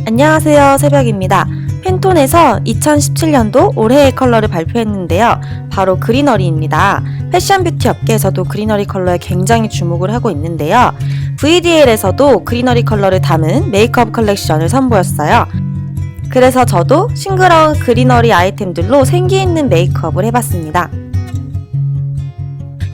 안녕하세요, 새벽입니다. 팬톤에서 2017년도 올해의 컬러를 발표했는데요. 바로 그리너리입니다. 패션 뷰티 업계에서도 그리너리 컬러에 굉장히 주목을 하고 있는데요. VDL에서도 그리너리 컬러를 담은 메이크업 컬렉션을 선보였어요. 그래서 저도 싱그러운 그리너리 아이템들로 생기 있는 메이크업을 해봤습니다.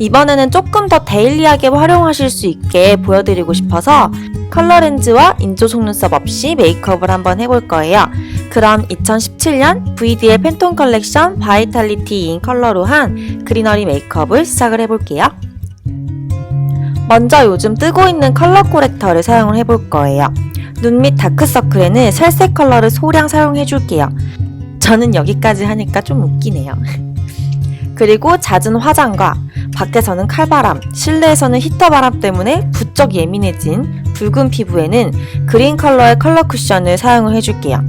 이번에는 조금 더 데일리하게 활용하실 수 있게 보여드리고 싶어서 컬러 렌즈와 인조 속눈썹 없이 메이크업을 한번 해볼 거예요. 그럼 2017년 VDL 팬톤 컬렉션 바이탈리티인 컬러로 한 그리너리 메이크업을 시작을 해볼게요. 먼저 요즘 뜨고 있는 컬러 코렉터를 사용을 해볼 거예요. 눈 밑 다크서클에는 살색 컬러를 소량 사용해줄게요. 저는 여기까지 하니까 좀 웃기네요. 그리고 잦은 화장과 밖에서는 칼바람, 실내에서는 히터바람 때문에 부쩍 예민해진 붉은 피부에는 그린 컬러의 컬러 쿠션을 사용을 해줄게요.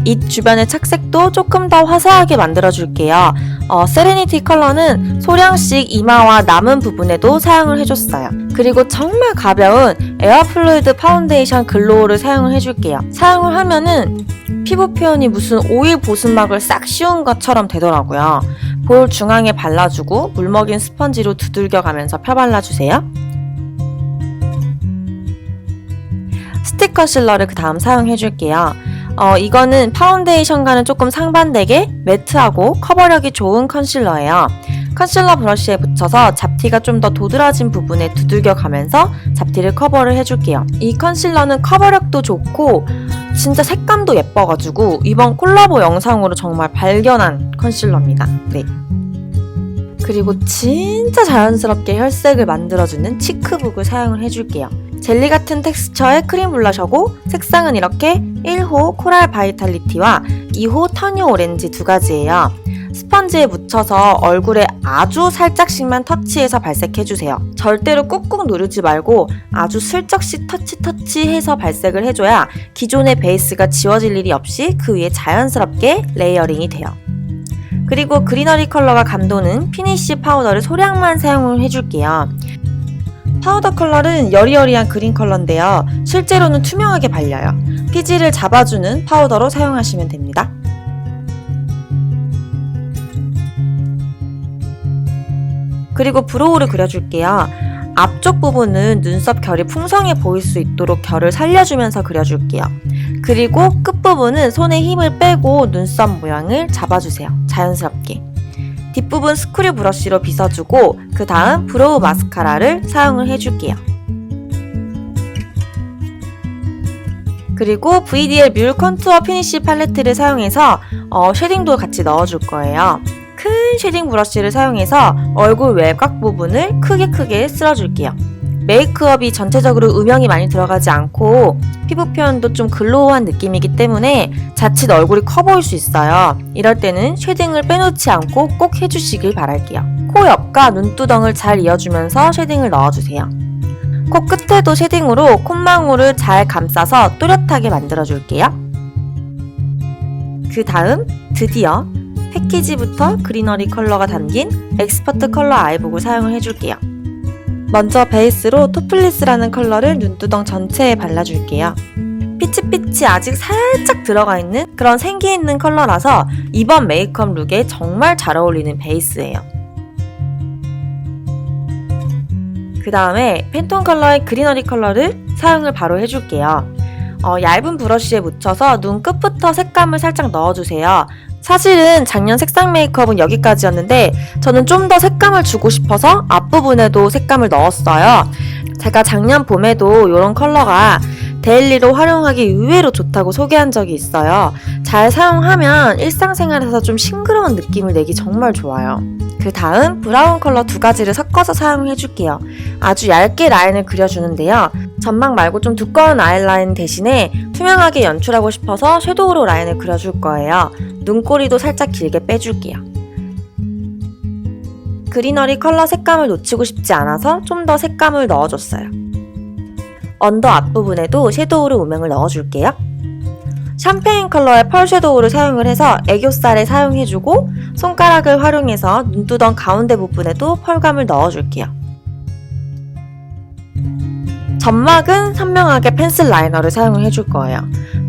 입 주변의 착색도 조금 더 화사하게 만들어줄게요. 세레니티 컬러는 소량씩 이마와 남은 부분에도 사용을 해줬어요. 그리고 정말 가벼운 에어 플루이드 파운데이션 글로우를 사용을 해줄게요. 사용을 하면은 피부 표현이 무슨 오일 보습막을 싹 씌운 것처럼 되더라고요. 볼 중앙에 발라주고 물먹인 스펀지로 두들겨가면서 펴발라주세요. 스틱 컨실러를 그 다음 사용해줄게요. 이거는 파운데이션과는 조금 상반되게 매트하고 커버력이 좋은 컨실러예요. 컨실러 브러쉬에 묻혀서 잡티가 좀 더 도드라진 부분에 두들겨가면서 잡티를 커버를 해줄게요. 이 컨실러는 커버력도 좋고 진짜 색감도 예뻐가지고 이번 콜라보 영상으로 정말 발견한 컨실러입니다. 네. 그리고 진짜 자연스럽게 혈색을 만들어주는 치크북을 사용을 해줄게요. 젤리 같은 텍스처의 크림 블러셔고 색상은 이렇게 1호 코랄 바이탈리티와 2호 터뉴 오렌지 두 가지예요. 스펀지에 묻혀서 얼굴에 아주 살짝씩만 터치해서 발색해주세요. 절대로 꾹꾹 누르지 말고 아주 슬쩍씩 터치해서 발색을 해줘야 기존의 베이스가 지워질 일이 없이 그 위에 자연스럽게 레이어링이 돼요. 그리고 그리너리 컬러가 감도는 피니쉬 파우더를 소량만 사용을 해줄게요. 파우더 컬러는 여리여리한 그린 컬러인데요. 실제로는 투명하게 발려요. 피지를 잡아주는 파우더로 사용하시면 됩니다. 그리고 브로우를 그려줄게요. 앞쪽 부분은 눈썹 결이 풍성해 보일 수 있도록 결을 살려주면서 그려줄게요. 그리고 끝부분은 손에 힘을 빼고 눈썹 모양을 잡아주세요. 자연스럽게. 뒷부분 스크류 브러쉬로 빗어주고 그 다음 브로우 마스카라를 사용을 해줄게요. 그리고 VDL 뮬 컨투어 피니쉬 팔레트를 사용해서 쉐딩도 같이 넣어줄 거예요. 큰 쉐딩 브러쉬를 사용해서 얼굴 외곽 부분을 크게 쓸어줄게요. 메이크업이 전체적으로 음영이 많이 들어가지 않고 피부 표현도 좀 글로우한 느낌이기 때문에 자칫 얼굴이 커 보일 수 있어요. 이럴 때는 쉐딩을 빼놓지 않고 꼭 해주시길 바랄게요. 코 옆과 눈두덩을 잘 이어주면서 쉐딩을 넣어주세요. 코 끝에도 쉐딩으로 콧망울을 잘 감싸서 또렷하게 만들어줄게요. 그 다음 드디어 패키지부터 그리너리 컬러가 담긴 엑스퍼트 컬러 아이북을 사용을 해줄게요. 먼저 베이스로 토플리스라는 컬러를 눈두덩 전체에 발라줄게요. 피치빛이 아직 살짝 들어가 있는 그런 생기 있는 컬러라서 이번 메이크업 룩에 정말 잘 어울리는 베이스예요. 그 다음에 팬톤 컬러의 그리너리 컬러를 사용을 바로 해줄게요. 얇은 브러쉬에 묻혀서 눈 끝부터 색감을 살짝 넣어주세요. 사실은 작년 색상 메이크업은 여기까지였는데 저는 좀 더 색감을 주고 싶어서 앞부분에도 색감을 넣었어요. 제가 작년 봄에도 이런 컬러가 데일리로 활용하기 의외로 좋다고 소개한 적이 있어요. 잘 사용하면 일상생활에서 좀 싱그러운 느낌을 내기 정말 좋아요. 그 다음 브라운 컬러 두 가지를 섞어서 사용해줄게요. 아주 얇게 라인을 그려주는데요. 점막 말고 좀 두꺼운 아이라인 대신에 투명하게 연출하고 싶어서 섀도우로 라인을 그려줄 거예요. 눈꼬리도 살짝 길게 빼줄게요. 그리너리 컬러 색감을 놓치고 싶지 않아서 좀 더 색감을 넣어줬어요. 언더 앞부분에도 섀도우로 음영을 넣어줄게요. 샴페인 컬러의 펄 섀도우를 사용을 해서 애교살에 사용해주고 손가락을 활용해서 눈두덩 가운데 부분에도 펄감을 넣어줄게요. 점막은 선명하게 펜슬 라이너를 사용을 해줄 거예요.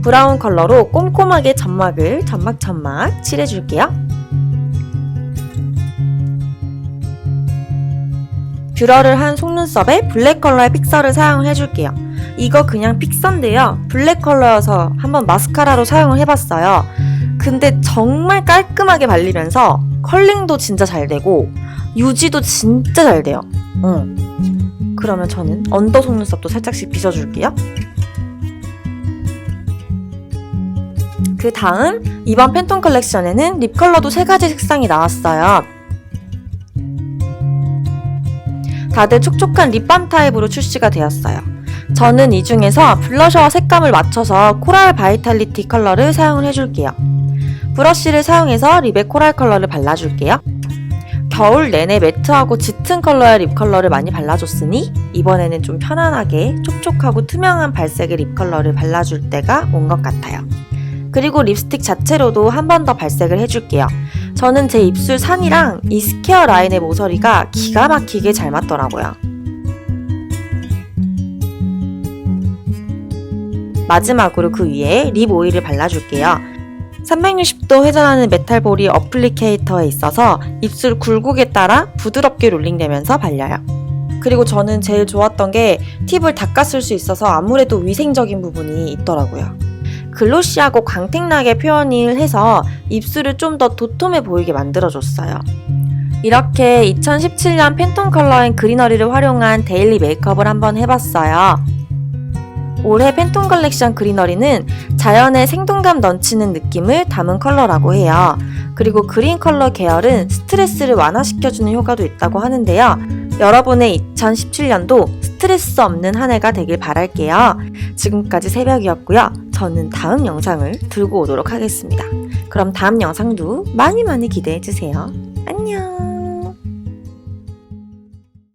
브라운 컬러로 꼼꼼하게 점막을 점막 칠해줄게요. 뷰러를 한 속눈썹에 블랙 컬러의 픽서를 사용을 해줄게요. 이거 그냥 픽서인데요. 블랙 컬러여서 한번 마스카라로 사용을 해봤어요. 근데 정말 깔끔하게 발리면서 컬링도 진짜 잘 되고 유지도 진짜 잘 돼요. 그러면 저는 언더 속눈썹도 살짝씩 빗어줄게요. 그 다음 이번 팬톤 컬렉션에는 립 컬러도 3가지 색상이 나왔어요. 다들 촉촉한 립밤 타입으로 출시가 되었어요. 저는 이 중에서 블러셔와 색감을 맞춰서 코랄 바이탈리티 컬러를 사용을 해줄게요. 브러쉬를 사용해서 립에 코랄 컬러를 발라줄게요. 겨울 내내 매트하고 짙은 컬러의 립 컬러를 많이 발라줬으니 이번에는 좀 편안하게 촉촉하고 투명한 발색의 립 컬러를 발라줄 때가 온 것 같아요. 그리고 립스틱 자체로도 한 번 더 발색을 해줄게요. 저는 제 입술 산이랑 이 스퀘어 라인의 모서리가 기가 막히게 잘 맞더라고요. 마지막으로 그 위에 립 오일을 발라줄게요. 360도 회전하는 메탈볼이 어플리케이터에 있어서 입술 굴곡에 따라 부드럽게 롤링되면서 발려요. 그리고 저는 제일 좋았던 게 팁을 닦아 쓸 수 있어서 아무래도 위생적인 부분이 있더라고요. 글로시하고 광택나게 표현을 해서 입술을 좀 더 도톰해 보이게 만들어줬어요. 이렇게 2017년 팬톤 컬러인 그리너리를 활용한 데일리 메이크업을 한번 해봤어요. 올해 팬톤 컬렉션 그리너리는 자연의 생동감 넘치는 느낌을 담은 컬러라고 해요. 그리고 그린 컬러 계열은 스트레스를 완화시켜주는 효과도 있다고 하는데요. 여러분의 2017년도 스트레스 없는 한 해가 되길 바랄게요. 지금까지 새벽이었고요. 저는 다음 영상을 들고 오도록 하겠습니다. 그럼 다음 영상도 많이 기대해주세요. 안녕!